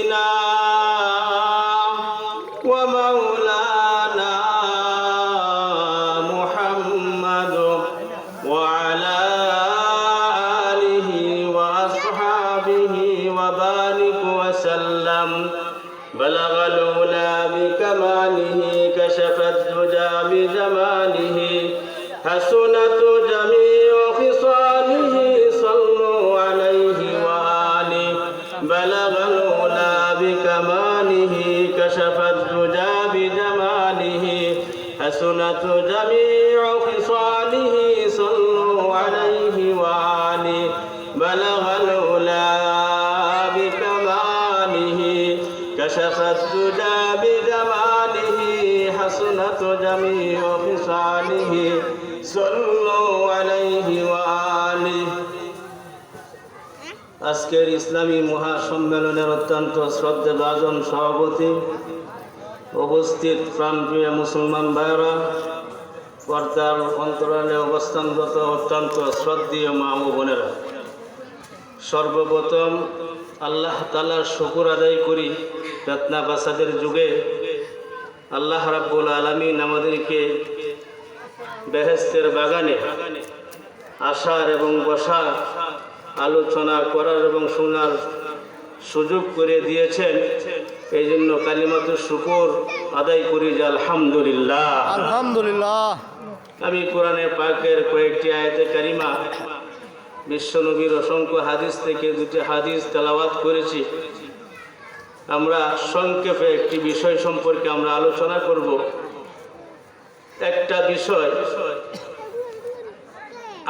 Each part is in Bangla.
سيدنا ومولانا محمد وعلى آله وأصحابه وبارك وسلم بلغ العلا بكماله كشف الدجى بجماله حسنت جميع خصاله صلوا عليه وآله بلغ العلا بكماله كشف الدجى بجماله حسنت جميع خصاله صلوا عليه وآله بلغ العلا بكماله كشف الدجى بجماله حسنت جميع خصاله صلوا عليه وآله আজকের ইসলামী মহাসম্মেলনের অত্যন্ত শ্রদ্ধেভাজন সভাপতি, উপস্থিত প্রাণপ্রিয় মুসলমান ভাইরা, পর্দার অন্তরালে অবস্থানরত অত্যন্ত শ্রদ্ধেয় মা ও বোনেরা, সর্বপ্রথম আল্লাহ তাআলার শুকর আদায় করি। ফিতনা ফাসাদের যুগে আল্লাহ রাব্বুল আলামিন আমাদেরকে বেহেশতের বাগানে আসার এবং বসার, আলোচনা করার এবং শোনার সুযোগ করে দিয়েছেন। এই জন্য কালিমাতুশ শুকর আদায় করি যে আলহামদুলিল্লাহ। আলহামদুলিল্লাহ। আমি কোরআনে পাকের কয়েকটি আয়াতে কারিমা, বিশ্বনবীর অসংখ্য হাদিস থেকে দুটি হাদিস তেলাওয়াত করেছি। আমরা সংক্ষেপে একটি বিষয় সম্পর্কে আমরা আলোচনা করব। একটা বিষয়,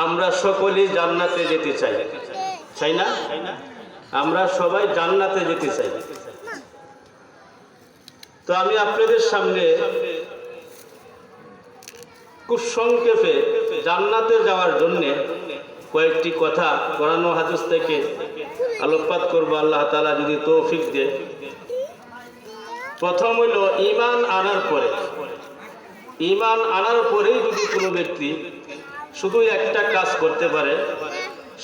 আমরা সকলেই জান্নাতে যেতে চাই, চাই না? আমরা সবাই জান্নাতে যেতে চাই। তো আমি আপনাদের সামনে খুব সংক্ষেপে জান্নাতে যাওয়ার জন্যে কয়েকটি কথা কোরআন ও হাদিস থেকে আলোকপাত করব, আল্লাহ তাআলা যদি তৌফিক দেয়। প্রথম হইল ঈমান আনার পরে, ঈমান আনার পরেই যদি কোনো ব্যক্তি শুধু একটা কাজ করতে পারে,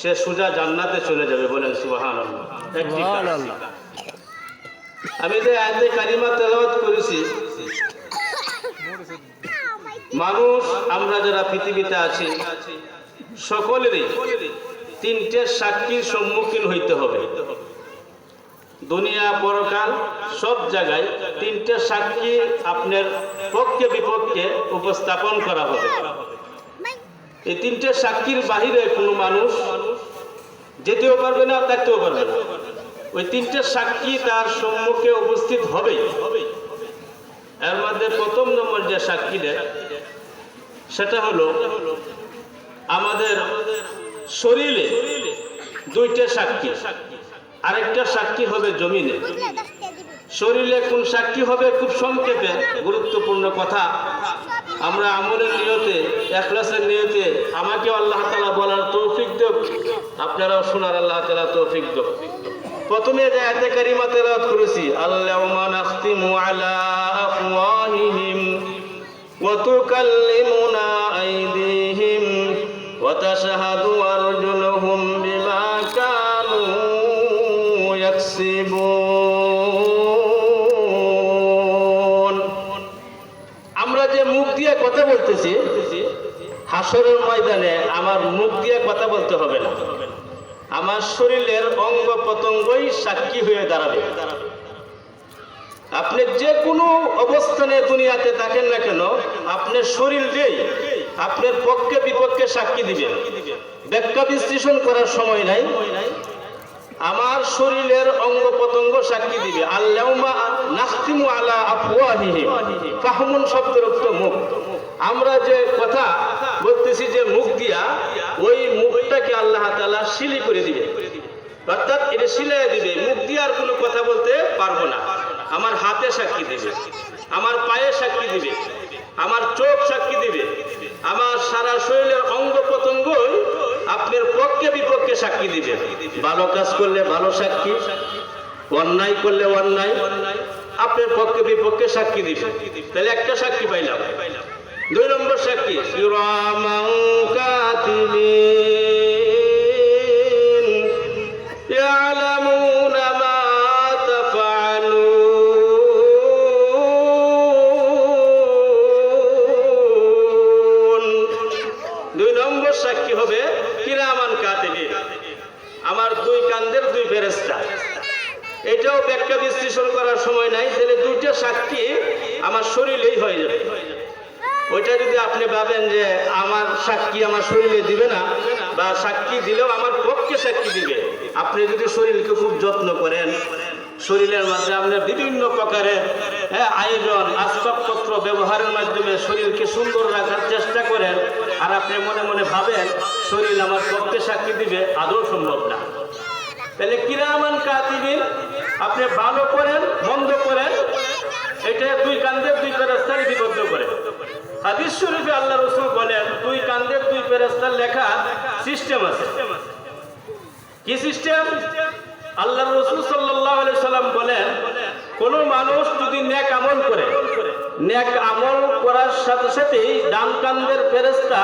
সে সোজা জান্নাতে চলে যাবে। বলেন সুবহানাল্লাহ। একটি কাজ। আমি যে আয়াতে কারিমা তেলাওয়াত করেছি, মানুষ আমরা যারা পৃথিবীতে আছি সকলেরই তিনটে সাক্ষীর সম্মুখীন হইতে হবে। দুনিয়া পরকাল সব জায়গায় তিনটে সাক্ষী আপনার পক্ষে বিপক্ষে উপস্থাপন করা হবে। এই তিনটে সাক্ষীর বাহিরে কোনো মানুষ যেতেও পারবে না, থাকতেও পারবে না। ওই তিনটে সাক্ষী তার সম্মুখে উপস্থিত হবেই। এর মধ্যে প্রথম নম্বর যে সাক্ষী দেয় সেটা হলো আমাদের শরীরে দুইটা সাক্ষী, আরেকটা সাক্ষী হবে জমিনে। শরীরে কোন সাক্ষী হবে, খুব সংক্ষেপে গুরুত্বপূর্ণ কথা। আমরা আমলের নিয়তে, ইখলাসের নিয়তে আমাকে আল্লাহ তাআলা বলার তৌফিক দেব, আপনারাও শোনার আল্লাহ তাআলা তৌফিক দেব। প্রথমে যে আয়াতে কারিমা তেলাওয়াত করেছি, আল্লাহুম্মা নাখতিমু আলা আফওয়াহিহিম ওয়া তুকাল্লিমুনা আইদিহিম ওয়া তাশহাদু আরজুলুহুম বিমা কানু ইয়াকসিবুন। আমরা যে মুখ দিয়ে কথা বলতেছি, হাসরের ময়দানে আমার মুখ দিয়ে কথা বলতে হবে না, আমার শরীরের অঙ্গ প্রত্যঙ্গই সাক্ষী হয়ে দাঁড়াবে। আপনি যে কোনো অবস্থানে দুনিয়াতে থাকেন না কেন, আপনার শরীরটাই আপনার পক্ষে বিপক্ষে সাক্ষী দিবেন। ব্যাখ্যা বিশ্লেষণ করার সময় নাই, আমার শরীরের অঙ্গ প্রত্যঙ্গ সাক্ষী দিবে। আল্লাহুম্মা নাখতিমু আলা আফওয়াহিহিম, ফাহমুন শব্দের অর্থ মুখ। আমরা যে কথা বলতেছি যে মুখ দিয়া, ওই মুখটাকে আল্লাহ তাআলা সিলি করে দিবে, অর্থাৎ এটা সিলাই দিবে। মুখ দিয়ে আর কোনো কথা বলতে পারবো না। আমার হাতে সাক্ষী দিবে, আমার পায়ে সাক্ষী দিবে, আমার চোখ সাক্ষী দিবে, আমার সারা শরীরের অঙ্গ প্রত্যঙ্গই আপনার পক্ষে বিপক্ষে সাক্ষী দিবে। ভালো কাজ করলে ভালো সাক্ষী, অন্যায় করলে অন্যায় আপনার পক্ষে বিপক্ষে সাক্ষী দিবে। তাহলে একটা সাক্ষী পাইলাম। দুই নম্বর সাক্ষী কিরামান কাতিবিন ইয়ালামুনা মা তাফআলুন। এটাও ব্যাখ্যা বিশ্লেষণ করার সময় নাই, তাহলে দুইটা সাক্ষী আমার শরীরেই হয়ে যাবে। ওইটা যদি আপনি ভাবেন যে আমার সাক্ষী আমার শরীরে দিবে না, বা সাক্ষী দিলেও আমার পক্ষে সাক্ষী দিবে, আপনি যদি শরীরকে খুব যত্ন করেন, শরীরের মধ্যে আপনার বিভিন্ন প্রকারের আয়োজন আসবাবপত্র ব্যবহারের মাধ্যমে শরীরকে সুন্দর রাখার চেষ্টা করেন, আর আপনি মনে মনে ভাবেন শরীর আমার পক্ষে সাক্ষী দিবে, আদৌ সম্ভব না। তাহলে কিরামান কাতিবিন, আপনি ভালো করেন মন্দ করেন, এটা দুই কান্দের দুই ফেরেশতার লিপিবদ্ধ করে। হাদিস শরীফে আল্লাহ রাসূল বলেন দুই কান্দের দুই ফেরেশতার লেখা সিস্টেম আছে। কি সিস্টেম? আল্লাহ রাসূল সাল্লাল্লাহু আলাইহি সাল্লাম বলেন, কোন মানুষ যদি নেক আমল করে, নেক আমল করার সাথে সাথেই ডান কান্দের ফেরেশতা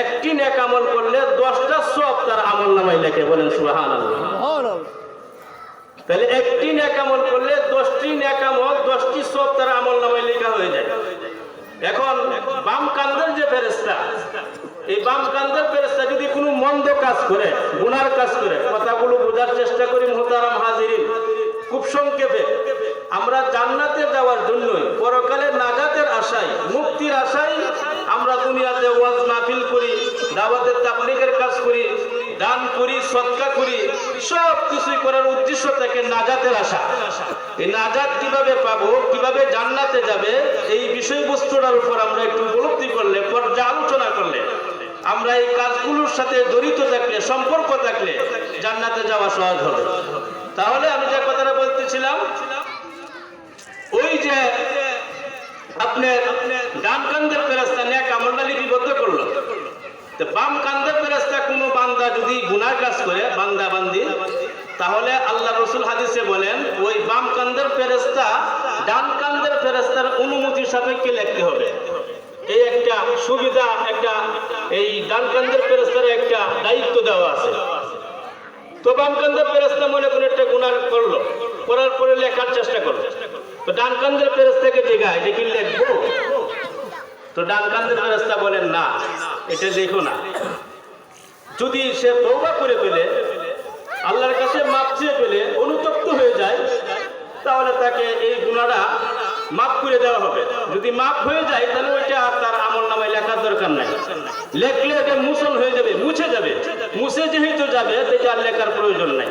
একটি নেক আমল করলে 10টা সওয়াব তার আমলনামায় লেখে। বলেন সুবহানাল্লাহ। তাহলে একটি নেক আমল করলে 10টি নেক আমল, 10টি সওয়াব তার আমলনামায় লেখা হয়ে যায়। এখন বাম কান্দের যে ফেরেশতা, এই বাম কান্দের ফেরেশতা যদি কোনো মন্দ কাজ করে, গুনার কাজ করে, কথাগুলো বোঝার চেষ্টা করি মুহতারাম হাজিরিন। খুব সংক্ষেপে, আমরা জান্নাতে যাওয়ার জন্যই, পরকালে নাজাতের আশায়, মুক্তির আশায় আমরা দুনিয়াতে ওয়াজ মাহফিল করি, দাওয়াতের তাবলীগের কাজ করি, দান করি, সদকা করি, সব কিছুই করার উদ্দেশ্য থেকে নাজাতের আশা। এই নাজাত কিভাবে পাবো, কিভাবে জান্নাতে যাবে, এই বিষয়বস্তুটার উপর আমরা একটু উপলব্ধি করলে, পর্যালোচনা করলে, আমরা এই কাজগুলোর সাথে জড়িত থাকলে, সম্পর্ক থাকলে জান্নাতে যাওয়া সহজ হবে। তাহলে আমি যে কথাটা বলতেছিলাম, ওই যে আপনার ডান কান্দের ফেরেশতা নেক আমলটা লিপিবদ্ধ করলো, তো বাম কান্দের ফেরেশতা কোনো বান্দা যদি গুনাহ কাজ করে, বান্দা বান্দি, তাহলে আল্লাহ রাসূল হাদিসে বলেন ওই বাম কান্দের ফেরেশতা ডান কান্দের ফেরেশতার অনুমতি সাপেক্ষে লিখতে হবে। এই একটা সুবিধা, একটা এই ডান কান্দের ফেরেশতার একটা দায়িত্ব দেওয়া আছে। তো বাম কান্দের ফেরেশতা মনে করে একটা গুনাহ করলো, করার পরে লেখার চেষ্টা করলো, তো ডান কান্দের ফেরেশতাকে জিজ্ঞাসা এটা কি লিখবো? তো ডান কান্দের ফেরেশতা বলেন না, এটা দেখো না। যদি সে তওবা করে ফেলে, আল্লাহর কাছে মাপ চেয়ে ফেলে, অনুতপ্ত হয়ে যায়, তাহলে তাকে এই গুনাহটা মাফ করে দেওয়া হবে। যদি মাফ হয়ে যায় তাহলে ওইটা আর তার আমলনামায় লেখার দরকার নাই, লেখলে এটা মুছল হয়ে যাবে, মুছে যাবে। মুছে যেহেতু যাবে তাই আর লেখার প্রয়োজন নাই।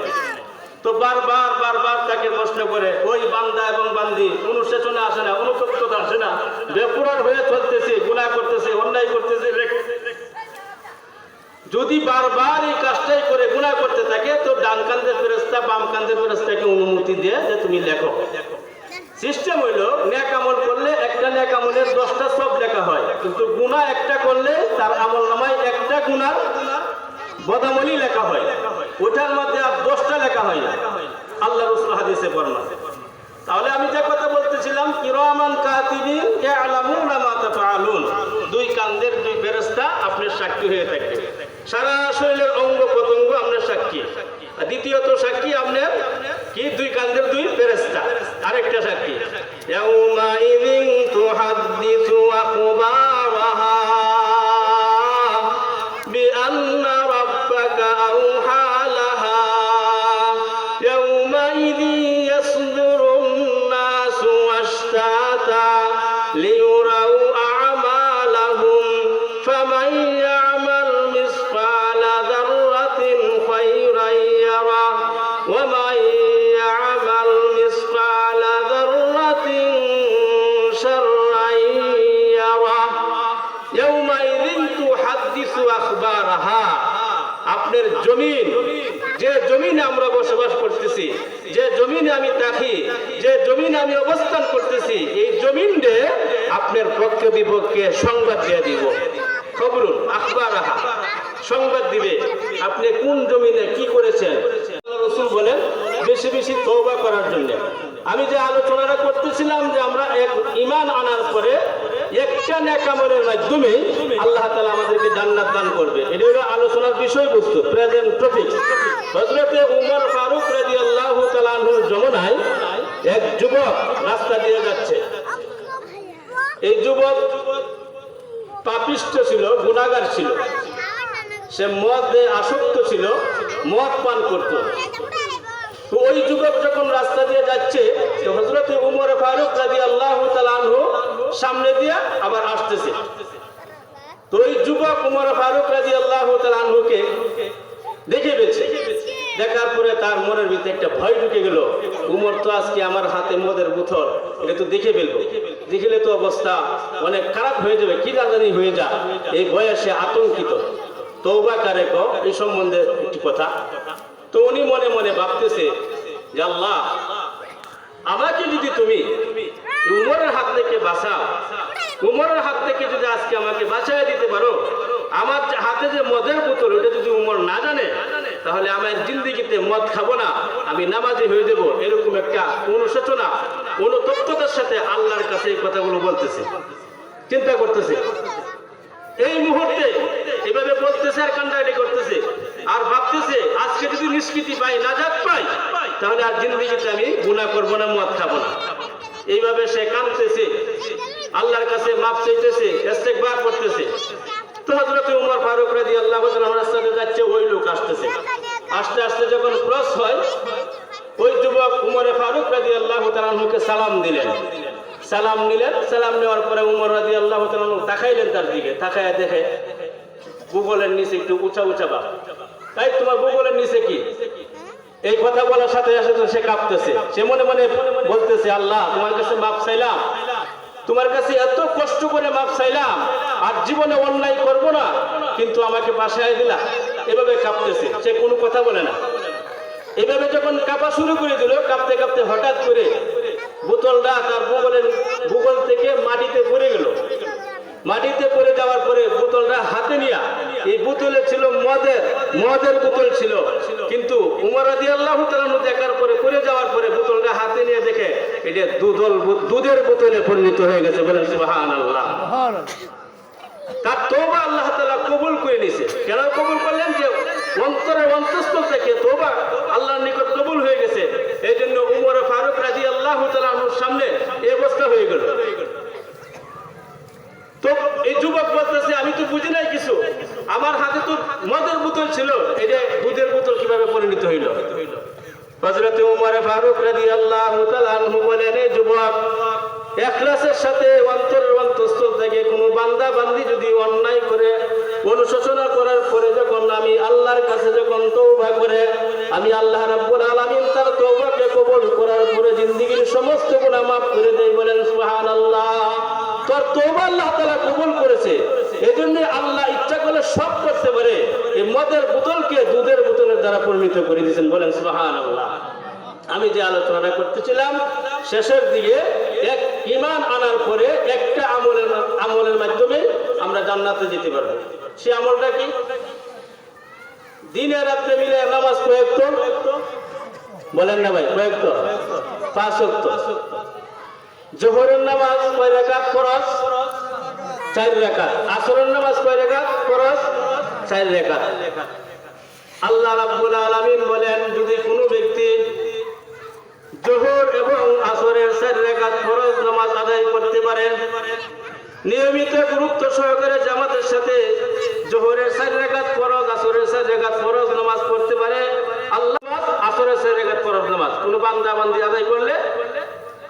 তো বারবার বারবার তাকে প্রশ্ন করে, ওই বান্দা এবং বান্দি অনুশোচনা আসে না, অনুতপ্ততা আসে না, বেপরোয়া হয়ে চলতেছে, গুনাহ করতেছে, অন্যায় করতেছে। যদি বারবার এই কাজটাই করে গুনাহ করতে থাকে, তো ডান কান্দের ফেরেশতা বাম কান্দের ফেরেশতাকে অনুমতি দিয়ে যে তুমি লেখো। সিস্টেম হইল, নেক আমল করলে একটা নেক আমলের 10টা সওয়াব লেখা হয়, কিন্তু গুনাহ একটা করলে তার আমলনামায় একটা গুনার বদামলি লেখা হয়, ওটার মধ্যে আর 10টা লেখা হয় না। আল্লাহ রাসূল হাদিসে বর্ণনা। তাহলে আমি যে কথা বলতেছিলাম, কিরামান কাতিবিন ইয়ালামুনা মা তাফআলুন, দুই কান্দের দুই ফেরেশতা আপনার সাক্ষী হয়ে থাকবে। সারা শরীরের অঙ্গ প্রত্যঙ্গ আপনার সাক্ষী। আর দ্বিতীয়ত সাক্ষী আপনার কি? দুই কান্দের দুই ফেরেশতা। আরেকটা সাক্ষী, ইয়াউমা ইযিন তুহাদ্দিসু আখবারাহা বিআন্না রাব্বাকা আওহা লাহা ইয়াউমা ইযিন ইয়াসদুরুন নাসু আশতাতা লিয়ুরাউ আ'মালাহুম ফামান ইয়া'মাল মিসকালা যাররাতিন খায়রান ইয়ারা ওয়া মান ইয়া'মাল মিসকালা যাররাতিন শাররান ইয়ারা ইয়াউমা ইযিন তুহাদ্দিসু আখবারাহা। আপনার জমিন, যে জমিনে আমরা বসবাস করতেছি, যে জমিনে আমি থাকি, যে জমিনে আমি অবস্থান করতেছি, এই জমিনে আপনার পক্ষে বিপক্ষে সংবাদ দিয়ে দিব। খবরুন আখবারাহা, সংবাদ দিবে আপনি কোন জমিনে কি করেছেন। আল্লাহ রাসূল বলেন বেশি বেশি তওবা করার জন্য। আমি যে আলোচনাটা করতেছিলাম যে আমরা এক ঈমান আনার পরে একটা নেক আমলের মাধ্যমে আল্লাহ তাআলা আমাদেরকে জান্নাত দান করবে, এটা হলো আলোচনার বিষয়বস্তু, প্রেজেন্ট টপিক। হযরতে ওমর ফারুক রাদিয়াল্লাহু তাআলা আনহুর জমানায় এক যুবক রাস্তা দিয়ে যাচ্ছে। এই যুবক পাপিষ্ঠ ছিল, গুনাহগার ছিল, সে মদে আসক্ত ছিল, মদ পান করত। তো ওই যুবক যখন রাস্তা দিয়ে যাচ্ছে, হযরত উমর ফারুক রাদিয়াল্লাহু তাআলা আনহু সামনে দিয়ে আবার আসতেছে। তো ওই যুবক উমর ফারুক রাদিয়াল্লাহু তাআলা আনহুকে দেখে ফেলছে। দেখার পরে তার মনের ভিতরে একটা ভয় ঢুকে গেল, উমর তো আজকে আমার হাতে মদের বোতল, এটা তো দেখে ফেলবো, দেখলে তো অবস্থা অনেক খারাপ হয়ে যাবে, কি জানি হয়ে যা। এই বয়সে আতঙ্কিত। তওবা করে এই সম্বন্ধে একটি কথা। তো উনি মনে মনে ভাবতেছে যে আল্লাহ, আমাকে যদি তুমি উমরের হাত থেকে বাঁচাও, উমরের হাত থেকে যদি আজকে আমাকে বাঁচাই দিতে পারো, আমার হাতে যে মদের বোতল ওটা যদি উমর না জানে, তাহলে আমার জিন্দেগিতে মদ খাবো না, আমি নামাজি হয়ে দেবো। এরকম একটা অনুশোচনা, অনুতপ্ততার সাথে আল্লাহর কাছে এই কথাগুলো বলতেছে, চিন্তা করতেছে। এই মুহূর্তে এভাবে বলতেছে আর কান্দাকাটি করতেছে আর ভাবতেছে আজকে যদি নিষ্কৃতি পাই, নাজাত পাই, তাহলে আর জিন্দেগিতে আমি গুনাহ করবো না, মদ খাবো না। এইভাবে সে কাঁদতেছে, আল্লাহর কাছে মাফ চাইতেছে, ইস্তেগফার করতেছে। তো হযরত উমর ফারুক রাদিয়াল্লাহু তাআলা রাস্তাতে যাচ্ছে, ওই লোক আসতেছে। আস্তে আস্তে যখন ক্রস হয়, ওই যুবক উমর ফারুক রাদিয়াল্লাহু তাআলাকে সালাম দিলেন। সালাম নিলেন। সালাম নেওয়ার পরে উমর রাদিয়াল্লাহু তাআলা তাকাইলেন তার দিকে। তাকায় দেখে বুগলের নিচে একটু উঁচা উঁচা ভাব। তাই তোমার বুগলের নিচে কি? এই কথা বলার সাথে সাথে সে কাঁপতেছে। সে মনে মনে বলতেছে, আল্লাহ, তোমার কাছে মাপ চাইলাম, তোমার কাছে এত কষ্ট করে মাপ চাইলাম, আর জীবনে অন্যায় করব না, কিন্তু আমাকে বাসায় দিলা। এভাবে কাঁপতেছে, সে কোনো কথা বলে না। এভাবে যখন কাঁপা শুরু করে দিল, কাঁপতে কাঁপতে হঠাৎ করে বোতলটা তার বুগল থেকে মাটিতে পড়ে গেল। মাটিতে পড়ে যাওয়ার পরে বোতলটা হাতে নিয়া, এই বোতলে ছিল মদের বোতল ছিল, কিন্তু উমর রাদিয়াল্লাহু তাআলা দেখার পরে পড়ে যাওয়ার পরে বোতলটা হাতে নিয়ে দেখে এটা দুধের বোতলে পরিণত হয়ে গেছে। বলেন সুবহানাল্লাহ। তার তওবা আল্লাহ তাআলা কবুল করে নিয়েছে। কেন কবুল করলেন? যে অন্তরের অন্তঃস্থল থেকে তওবা আল্লাহর নিকট কবুল হয়ে গেছে। এই জন্য উমর ফারুক রাদিয়াল্লাহু তাআলার সামনে এই অবস্থা হয়ে গেল। তো এই যুবক বলতেছে, আমি তো বুঝি নাই কিছু, আমার হাতে তো মদের বোতল ছিল, এটা দুধের বোতল কিভাবে পরিণত হইল? হযরত উমর ফারুক রাদিয়াল্লাহু তাআলা আনহু বলেন, এই যুবক, ইখলাসের সাথে অন্তরের অন্তঃস্থল থেকে কোনো বান্দা বান্দি যদি অন্যায় করে, অনুশোচনা করার পরে যখন আমি আল্লাহর কাছে যখন তওবা করে, আমি আল্লাহ রাব্বুল আলামিন তার তওবাকে কবুল করার পরে জিন্দেগীর সমস্ত গুনাহ মাফ করে দেয়। বলেন সুবহানাল্লাহ। তোর তওবা আল্লাহ তাআলা কবুল করেছে। এজন্য আল্লাহ ইচ্ছা করলে সব করতে পারে। এই মদের বোতলকে দুধের বোতলের দ্বারা পরিণত করে দিয়েছেন। বলেন সুবহানাল্লাহ। আমি যে আলোচনাটা করতেছিলাম, শেষের দিকে এক ঈমান আনার পরে একটা আমলের মাধ্যমে আমরা জান্নাতে যেতে পারবো। সে আমলটা কি? দিনে রাত্রে মিলে নামাজ কয়েকত, বলেন না ভাই, কয়েকত? 5 ওয়াক্ত। যোহরের নামাজ কয় রাকাত ফরজ? 4 রাকাত। আসরের নামাজ কয় রাকাত ফরজ? 4 রাকাত। আল্লাহ রাব্বুল আলামিন বলেন, যদি কোনো ব্যক্তি যোহর এবং আসরের 4 রাকাত ফরজ নামাজ আদায় করতে পারে, নিয়মিত গুরুত্ব সহকারে জামাতের সাথে যোহরের 4 রাকাত ফরজ, আসরের 4 রাকাত ফরজ নামাজ পড়তে পারে, আল্লাহ আসরের 4 রাকাত ফরজ নামাজ কোনো বান্দা বান্দি আদায় করলে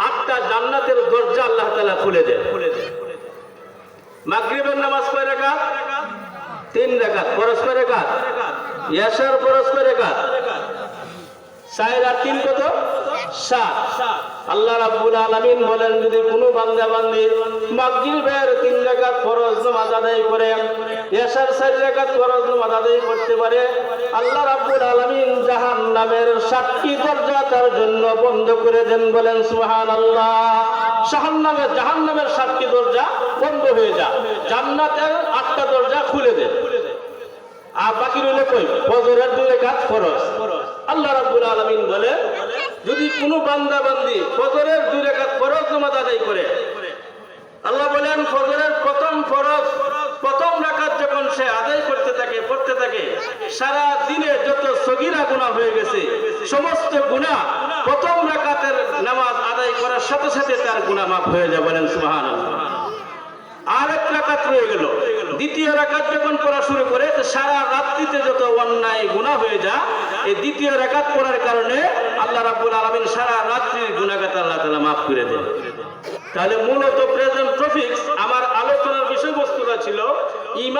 8টা জান্নাতের দরজা আল্লাহ তাআলা খুলে দেন। মাগরিবের নামাজ কয় রাকাত? 3 রাকাত। ফরজ কয় রাকাত? ইয়াশার ফরজ কয় রাকাত? 4 আর 3 কত? 7। আল্লাহ রাব্বুল আলামিন বলেন, যদি কোনো বান্দা বান্দি মাগরিবের 3 রাকাত ফরজ নামাজ আদায় করে, ইয়াশার 4 রাকাত ফরজ নামাজ আদায় করতে পারে, আল্লাহ রাব্বুল আলামিন জাহান্নামের 7টি দরজা তার জন্য বন্ধ করে দেন। বলেন সুবহানাল্লাহ। জাহান্নামের 7টি দরজা বন্ধ হয়ে যায়, জান্নাতের 8টা দরজা খুলে দেন। আর বাকি রইল কই? ফজরের 2 রাকাত ফরজ। আল্লাহ রাব্বুল আলামিন বলে, যদি কোনো বান্দা বান্দি ফজরের 2 রাকাত ফরজ নামাজ আদায় করে, আল্লাহ বলেন ফজরের প্রথম রাকাত যখন সে আদায় করতে থাকে, পড়তে থাকে, সারা দিনে যত সগীরা গুনাহ হয়ে গেছে সমস্ত গুনাহ প্রথম রাকাতের নামাজ আদায় করার সাথে সাথে তার গুনাহ মাফ হয়ে যায়। বলেন সুবহানাল্লাহ। আর 1 রাকাত রয়ে গেল। দ্বিতীয় রাকাত যখন পড়া শুরু করে, সারা রাত্রিতে যত অন্যায় গুনাহ হয়ে যায় এই দ্বিতীয় রাকাত পড়ার কারণে আল্লাহ রাব্বুল আলামিন সারা রাত্রির গুনাহগাতা আল্লাহ তাআলা মাফ করে দেন। তাহলে মূলত প্রেজেন্ট টপিকস আমার আলোচনার বিষয়বস্তুটা ছিল ঈমান।